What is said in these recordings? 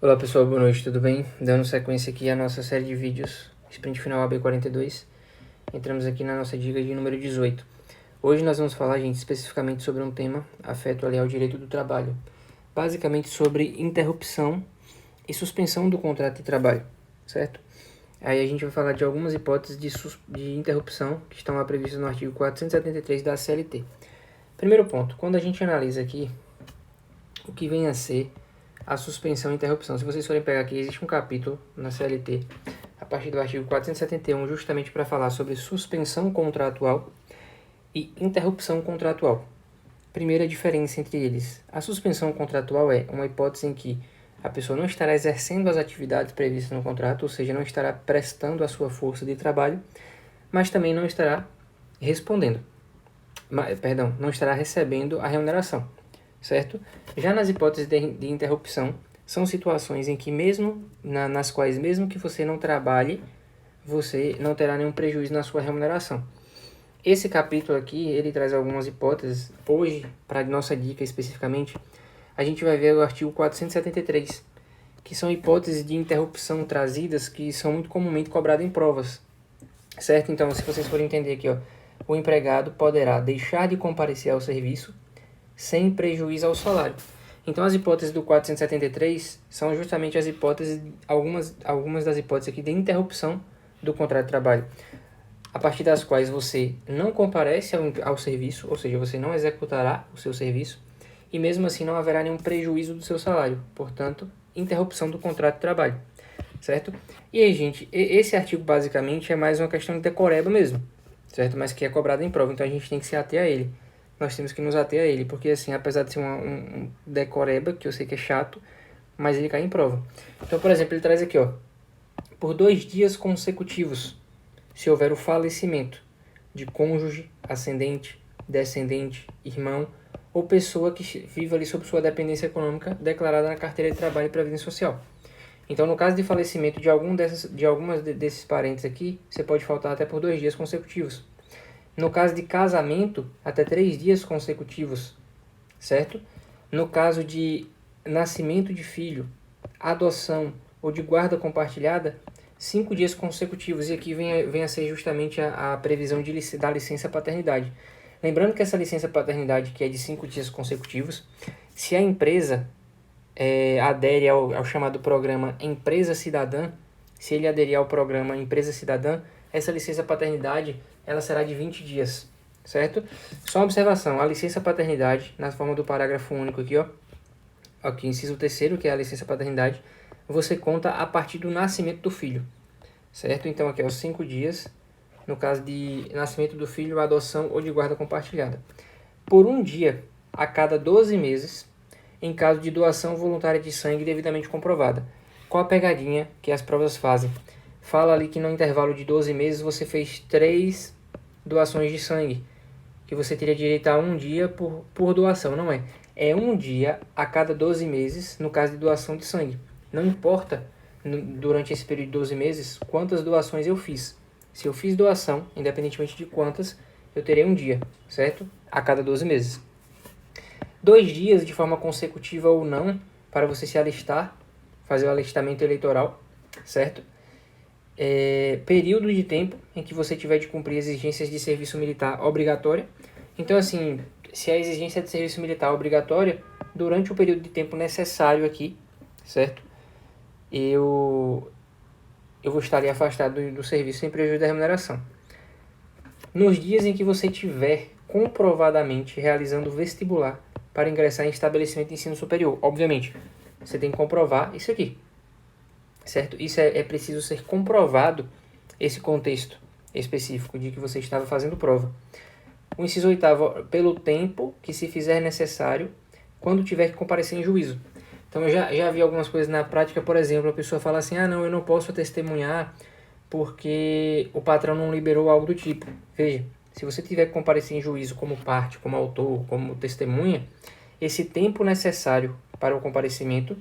Olá pessoal, boa noite, tudo bem? Dando sequência aqui à nossa série de vídeos Sprint Final AB42, entramos aqui na nossa dica de número 18. Hoje nós vamos falar, gente, especificamente sobre um tema afeto ali ao direito do trabalho, basicamente sobre interrupção e suspensão do contrato de trabalho, certo? Aí a gente vai falar de algumas hipóteses de interrupção que estão lá previstas no artigo 473 da CLT. Primeiro ponto, quando a gente analisa aqui o que vem a ser a suspensão e interrupção. Se vocês forem pegar aqui, existe um capítulo na CLT, a partir do artigo 471, justamente para falar sobre suspensão contratual e interrupção contratual. Primeira diferença entre eles. A suspensão contratual é uma hipótese em que a pessoa não estará exercendo as atividades previstas no contrato, ou seja, não estará prestando a sua força de trabalho, mas também não estará não estará recebendo a remuneração, certo? Já nas hipóteses de interrupção, são situações em que nas quais mesmo que você não trabalhe, você não terá nenhum prejuízo na sua remuneração. Esse capítulo aqui, ele traz algumas hipóteses. Hoje, para a nossa dica especificamente, a gente vai ver o artigo 473, que são hipóteses de interrupção trazidas que são muito comumente cobradas em provas, certo? Então, se vocês forem entender aqui, o empregado poderá deixar de comparecer ao serviço sem prejuízo ao salário. Então, as hipóteses do 473 são justamente as hipóteses, algumas das hipóteses aqui de interrupção do contrato de trabalho, a partir das quais você não comparece ao serviço, ou seja, você não executará o seu serviço, e mesmo assim não haverá nenhum prejuízo do seu salário, portanto, interrupção do contrato de trabalho, certo? E aí, gente, esse artigo basicamente é mais uma questão de decoreba mesmo, certo? Mas que é cobrado em prova, então a gente tem que se ater a ele. Nós temos que nos ater a ele, porque assim, apesar de ser um decoreba, que eu sei que é chato, mas ele cai em prova. Então, por exemplo, ele traz aqui, por 2 dias consecutivos, se houver o falecimento de cônjuge, ascendente, descendente, irmão ou pessoa que viva ali sob sua dependência econômica declarada na carteira de trabalho e previdência social. Então, no caso de falecimento de algumas desses parentes aqui, você pode faltar até por 2 dias consecutivos. No caso de casamento, até 3 dias consecutivos, certo? No caso de nascimento de filho, adoção ou de guarda compartilhada, 5 dias consecutivos. E aqui vem a ser justamente a previsão da licença paternidade. Lembrando que essa licença paternidade, que é de 5 dias consecutivos, se a empresa adere ao chamado programa Empresa Cidadã, se ele aderir ao programa Empresa Cidadã, essa licença paternidade ela será de 20 dias, certo? Só uma observação, a licença paternidade, na forma do parágrafo único aqui inciso 3º, que é a licença paternidade, você conta a partir do nascimento do filho, certo? Então aqui, os 5 dias, no caso de nascimento do filho, adoção ou de guarda compartilhada. Por 1 dia a cada 12 meses, em caso de doação voluntária de sangue devidamente comprovada. Qual a pegadinha que as provas fazem? Fala ali que no intervalo de 12 meses você fez 3 doações de sangue, que você teria direito a 1 dia por doação, não é? É 1 dia a cada 12 meses no caso de doação de sangue. Não importa durante esse período de 12 meses quantas doações eu fiz. Se eu fiz doação, independentemente de quantas, eu terei 1 dia, certo? A cada 12 meses. 2 dias de forma consecutiva ou não, para você se alistar, fazer o alistamento eleitoral, certo? Período de tempo em que você tiver de cumprir exigências de serviço militar obrigatória. Então, assim, se a exigência de serviço militar obrigatória, durante o período de tempo necessário aqui, certo? Eu vou estar ali afastado do serviço sem prejuízo da remuneração. Nos dias em que você tiver comprovadamente realizando vestibular para ingressar em estabelecimento de ensino superior, obviamente, você tem que comprovar isso aqui, certo? Isso é preciso ser comprovado, esse contexto específico de que você estava fazendo prova. O inciso 8º, pelo tempo que se fizer necessário, quando tiver que comparecer em juízo. Então, eu já vi algumas coisas na prática, por exemplo, a pessoa fala assim, não, eu não posso testemunhar porque o patrão não liberou algo do tipo. Veja, se você tiver que comparecer em juízo como parte, como autor, como testemunha, esse tempo necessário para o comparecimento,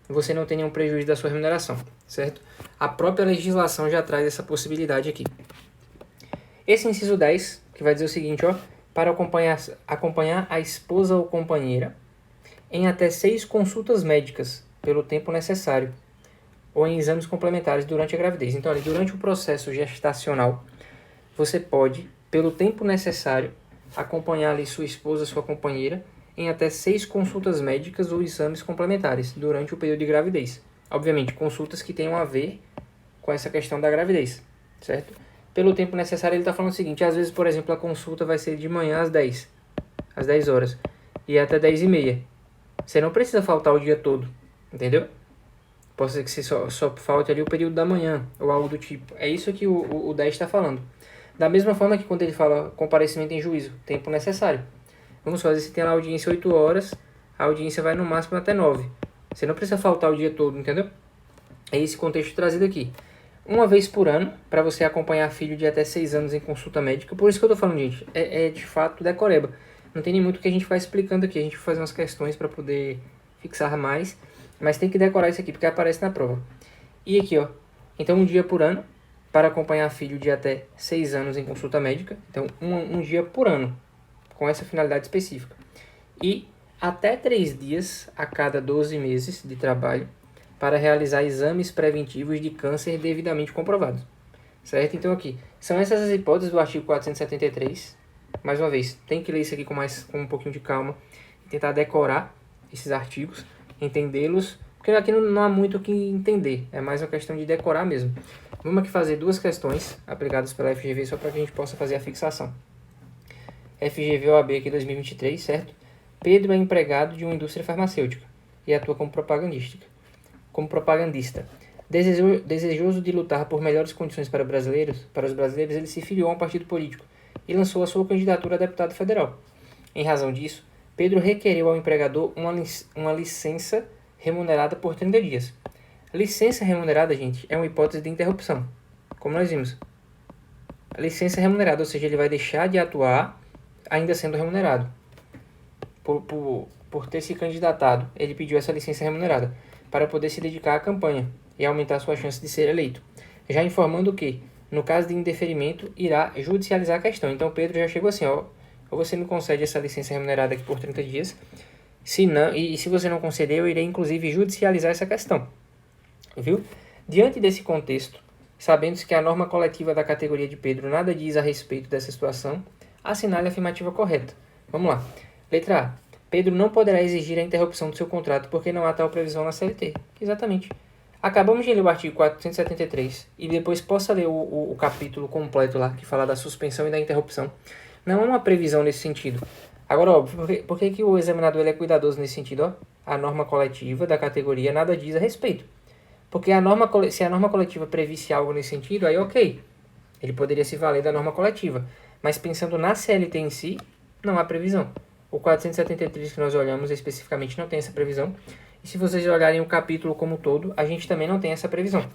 você não tem nenhum prejuízo da sua remuneração, certo? A própria legislação já traz essa possibilidade aqui. Esse inciso 10, que vai dizer o seguinte, para acompanhar a esposa ou companheira em até 6 consultas médicas pelo tempo necessário ou em exames complementares durante a gravidez. Então, durante o processo gestacional, você pode, pelo tempo necessário, acompanhar ali sua esposa, sua companheira, em até 6 consultas médicas ou exames complementares durante o período de gravidez. Obviamente, consultas que tenham a ver com essa questão da gravidez, certo? Pelo tempo necessário, ele está falando o seguinte: às vezes, por exemplo, a consulta vai ser de manhã às 10 horas, e até 10h30. Você não precisa faltar o dia todo, entendeu? Pode ser que você só falte ali o período da manhã, ou algo do tipo. É isso que o 10 está falando. Da mesma forma que quando ele fala comparecimento em juízo, tempo necessário. Vamos fazer, se tem lá audiência 8 horas, a audiência vai no máximo até 9. Você não precisa faltar o dia todo, entendeu? É esse contexto trazido aqui. Uma vez por ano, para você acompanhar filho de até 6 anos em consulta médica. Por isso que eu tô falando, gente, é de fato decoreba. Não tem nem muito que a gente vai explicando aqui. A gente vai fazer umas questões para poder fixar mais. Mas tem que decorar isso aqui, porque aparece na prova. E aqui, ó. Então, um dia por ano, para acompanhar filho de até 6 anos em consulta médica. Então, um dia por ano, com essa finalidade específica. E até 3 dias a cada 12 meses de trabalho para realizar exames preventivos de câncer devidamente comprovados. Certo? Então, aqui, são essas as hipóteses do artigo 473. Mais uma vez, tem que ler isso aqui com um pouquinho de calma e tentar decorar esses artigos, entendê-los, porque aqui não há muito o que entender, é mais uma questão de decorar mesmo. Vamos aqui fazer 2 questões aplicadas pela FGV só para que a gente possa fazer a fixação. FGV OAB aqui 2023, certo? Pedro é empregado de uma indústria farmacêutica e atua como propagandista. Desejoso de lutar por melhores condições para os brasileiros, ele se filiou a um partido político e lançou a sua candidatura a deputado federal. Em razão disso, Pedro requereu ao empregador uma licença remunerada por 30 dias. Licença remunerada, gente, é uma hipótese de interrupção, como nós vimos. A licença remunerada, ou seja, ele vai deixar de atuar ainda sendo remunerado. Por ter se candidatado, ele pediu essa licença remunerada para poder se dedicar à campanha e aumentar sua chance de ser eleito. Já informando que, no caso de indeferimento, irá judicializar a questão. Então, Pedro já chegou assim, ó, ou você me concede essa licença remunerada aqui por 30 dias, se não, e se você não conceder, eu irei inclusive judicializar essa questão. Viu? Diante desse contexto, sabendo-se que a norma coletiva da categoria de Pedro nada diz a respeito dessa situação, assinale a afirmativa correta. Vamos lá. Letra A. Pedro não poderá exigir a interrupção do seu contrato porque não há tal previsão na CLT. Exatamente. Acabamos de ler o artigo 473 e depois possa ler o capítulo completo lá, que fala da suspensão e da interrupção. Não há uma previsão nesse sentido. Agora, óbvio, por que o examinador ele é cuidadoso nesse sentido? Ó? A norma coletiva da categoria nada diz a respeito. Porque se a norma coletiva previsse algo nesse sentido, aí ok. Ele poderia se valer da norma coletiva. Mas pensando na CLT em si, não há previsão. O 473 que nós olhamos especificamente não tem essa previsão. E se vocês olharem o capítulo como um todo, a gente também não tem essa previsão.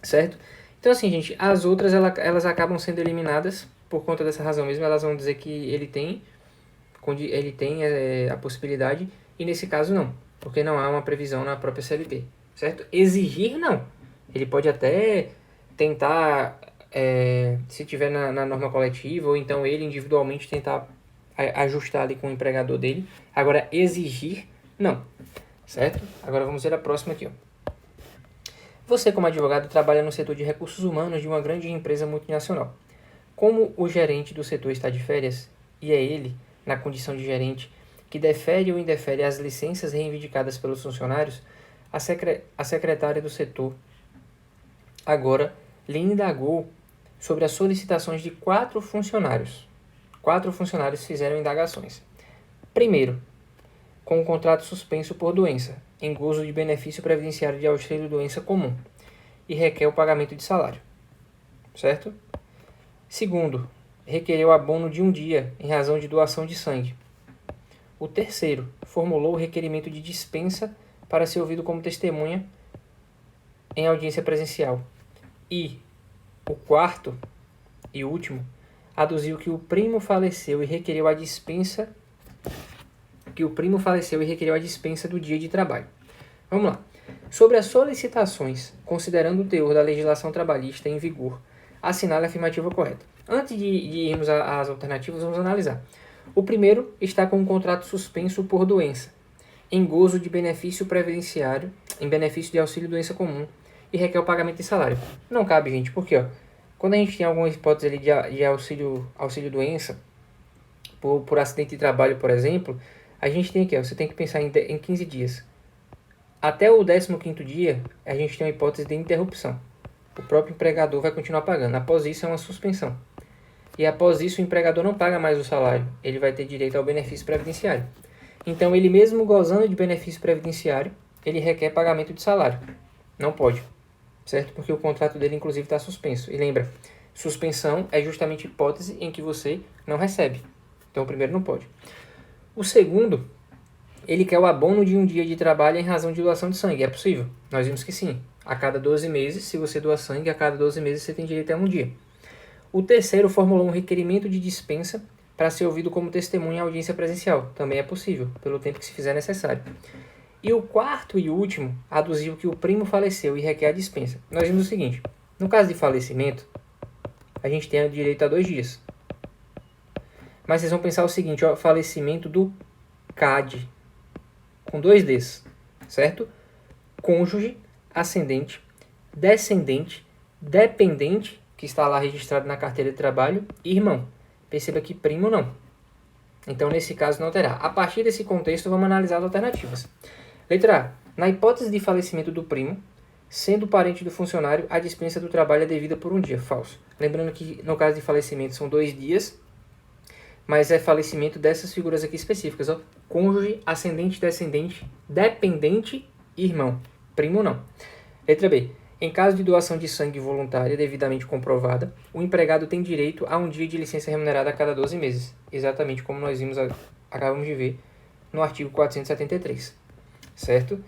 Certo? Então assim, gente, as outras elas acabam sendo eliminadas por conta dessa razão mesmo. Elas vão dizer que ele tem a possibilidade e nesse caso não. Porque não há uma previsão na própria CLT. Certo? Exigir, não. Ele pode até tentar, se tiver na norma coletiva, ou então ele individualmente tentar ajustar ali com o empregador dele. Agora, exigir, não. Certo? Agora vamos ver a próxima aqui. Ó. Você, como advogado, trabalha no setor de recursos humanos de uma grande empresa multinacional. Como o gerente do setor está de férias, e é ele, na condição de gerente, que defere ou indefere as licenças reivindicadas pelos funcionários, a secretária do setor agora lhe indagou sobre as solicitações de 4 funcionários. 4 funcionários fizeram indagações. Primeiro, com o contrato suspenso por doença, em gozo de benefício previdenciário de auxílio-doença comum, e requer o pagamento de salário. Certo? Segundo, requereu abono de 1 dia em razão de doação de sangue. O terceiro, formulou o requerimento de dispensa para ser ouvido como testemunha em audiência presencial. E o quarto e último, aduziu que o primo faleceu e requereu a dispensa do dia de trabalho. Vamos lá. Sobre as solicitações, considerando o teor da legislação trabalhista em vigor, assinale a afirmativa correta. Antes de irmos às alternativas, vamos analisar. O primeiro está com um contrato suspenso por doença. em gozo de benefício previdenciário, em benefício de auxílio-doença comum e requer o pagamento de salário. Não cabe, gente, porque quando a gente tem alguma hipótese ali de auxílio-doença, por acidente de trabalho, por exemplo, a gente tem aqui, você tem que pensar em 15 dias. Até o 15º dia, a gente tem uma hipótese de interrupção. O próprio empregador vai continuar pagando. Após isso, é uma suspensão. E após isso, o empregador não paga mais o salário. Ele vai ter direito ao benefício previdenciário. Então, ele mesmo gozando de benefício previdenciário, ele requer pagamento de salário. Não pode, certo? Porque o contrato dele, inclusive, está suspenso. E lembra, suspensão é justamente hipótese em que você não recebe. Então, o primeiro não pode. O segundo, ele quer o abono de um dia de trabalho em razão de doação de sangue. É possível? Nós vimos que sim. A cada 12 meses, se você doar sangue, a cada 12 meses você tem direito a um dia. O terceiro formulou um requerimento de dispensa para ser ouvido como testemunha em audiência presencial. Também é possível, pelo tempo que se fizer necessário. E o quarto e último aduziu que o primo faleceu e requer a dispensa. Nós vimos o seguinte, no caso de falecimento, a gente tem direito a 2 dias. Mas vocês vão pensar o seguinte, falecimento do CAD, com 2 Ds, certo? Cônjuge, ascendente, descendente, dependente, que está lá registrado na carteira de trabalho, e irmão. Perceba que primo não. Então, nesse caso, não terá. A partir desse contexto, vamos analisar as alternativas. Letra A. Na hipótese de falecimento do primo, sendo parente do funcionário, a dispensa do trabalho é devida por um dia. Falso. Lembrando que, no caso de falecimento, são 2 dias, mas é falecimento dessas figuras aqui específicas. Cônjuge, ascendente, descendente, dependente e irmão. Primo não. Letra B. Em caso de doação de sangue voluntária devidamente comprovada, o empregado tem direito a um dia de licença remunerada a cada 12 meses. Exatamente como nós acabamos de ver no artigo 473. Certo?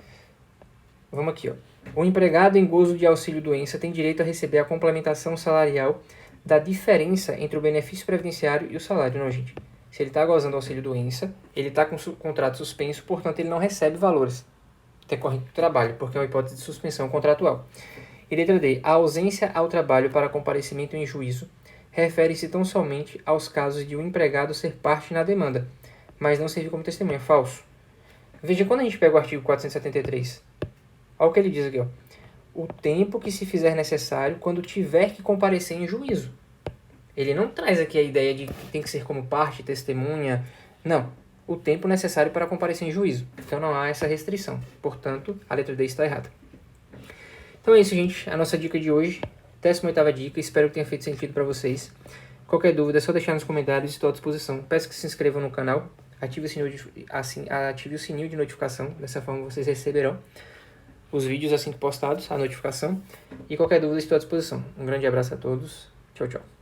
Vamos aqui. O empregado em gozo de auxílio-doença tem direito a receber a complementação salarial da diferença entre o benefício previdenciário e o salário. Não, gente. Se ele está gozando do auxílio-doença, ele está com o contrato suspenso, portanto ele não recebe valores decorrente do trabalho, porque é uma hipótese de suspensão contratual. E letra D. A ausência ao trabalho para comparecimento em juízo refere-se tão somente aos casos de um empregado ser parte na demanda, mas não servir como testemunha. Falso. Veja, quando a gente pega o artigo 473, olha o que ele diz aqui. O tempo que se fizer necessário quando tiver que comparecer em juízo. Ele não traz aqui a ideia de que tem que ser como parte, testemunha. Não. O tempo necessário para comparecer em juízo. Então não há essa restrição. Portanto, a letra D está errada. Então é isso, gente. A nossa dica de hoje. 18ª dica. Espero que tenha feito sentido para vocês. Qualquer dúvida é só deixar nos comentários. Estou à disposição. Peço que se inscrevam no canal. Ative o sininho de notificação. Dessa forma vocês receberão os vídeos assim que postados, a notificação. E qualquer dúvida estou à disposição. Um grande abraço a todos. Tchau, tchau.